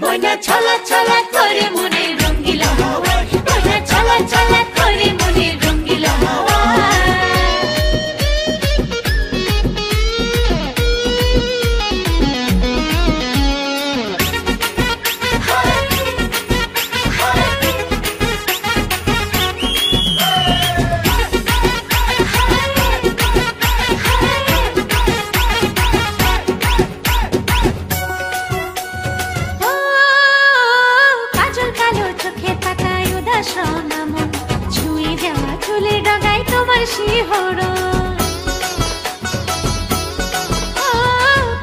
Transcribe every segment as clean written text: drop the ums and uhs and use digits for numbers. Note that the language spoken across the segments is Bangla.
ময়না ছলা ছলা করে মনে রঙ্গিলা হাওয়ায়, ময়না ছলা ছলা করে মনে রঙ্গিলা হাওয়ায়।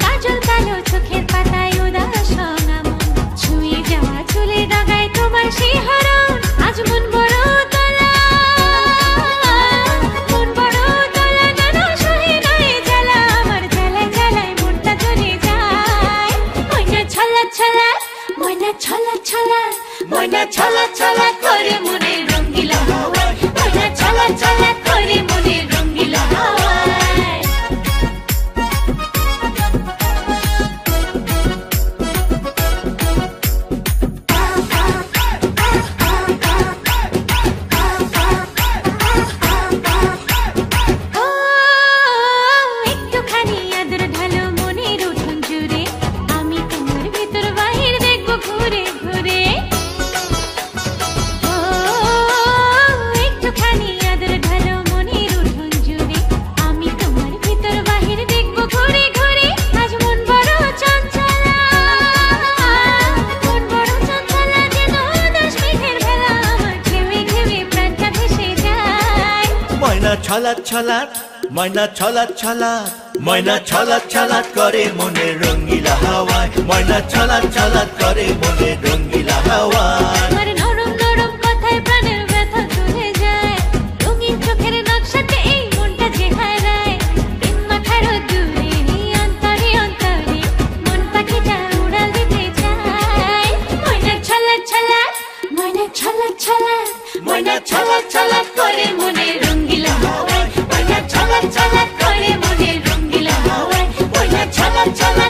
কাজল কালো চোখের পাতায় উদাস মন, ছুঁয়ে যাওয়া চুলে ডগায় তোমার শিহরণ। আজ মন বড় তোলা, মন বড় তোলা, নানা সহে নয় জ্বালা, আমার জ্বালায় জ্বালায় মনটা জ্বলে যায়। ময়না ছলা ছলা, ময়না ছলা ছলা, ময়না ছলা ছলা করে মনে রঙ্গিলা হাওয়ায়, ময়না ছলা ছলা করে মনে রঙ্গিলা হাওয়ায়। একটুখানি আদর ঢালো মনের উঠোন জুড়ে, আমি তোমার ভিতর বাহির দেখবো ঘুরে ঘুরে। একটুখানি আদর ঢালো মনের উঠোন জুড়ে, আমি তোমার ভিতর বাহির দেখবো ঘুরে ঘুরে। আজ মন বড় চঞ্চলা, মন বড় চঞ্চলা, যেন দশ মেঘের ভেলা, আমার ঘেমে ঘেমে প্রাণটা ভেসে যায়। ময়না ছলা ছলা, ময়না ছলা ছলা, ময়না ছলা ছলা করে মনে রঙ্গিলা হাওয়ায়, ময়না ছলা ছলা করে মনে রঙ্গিলা হাওয়ায়। আমার নরম নরম কথায় প্রাণের ব্যথা চলে যায়, রঙিন চোখের নকশাতে এই মনটা যে হারায়। দিন মাথার দূরে অন্তরে অন্তরে মন পাখিটা উড়াল দিতে চায়। ময়না ছলা ছলা, ময়না ছলা ছলা, ময়না ছলা ছলা করে মনে রঙ্গিলা হাওয়ায়, ময়না ছলা ছলা করে মনে রঙ্গিলা হাওয়ায়, ময়না ছলা ছলা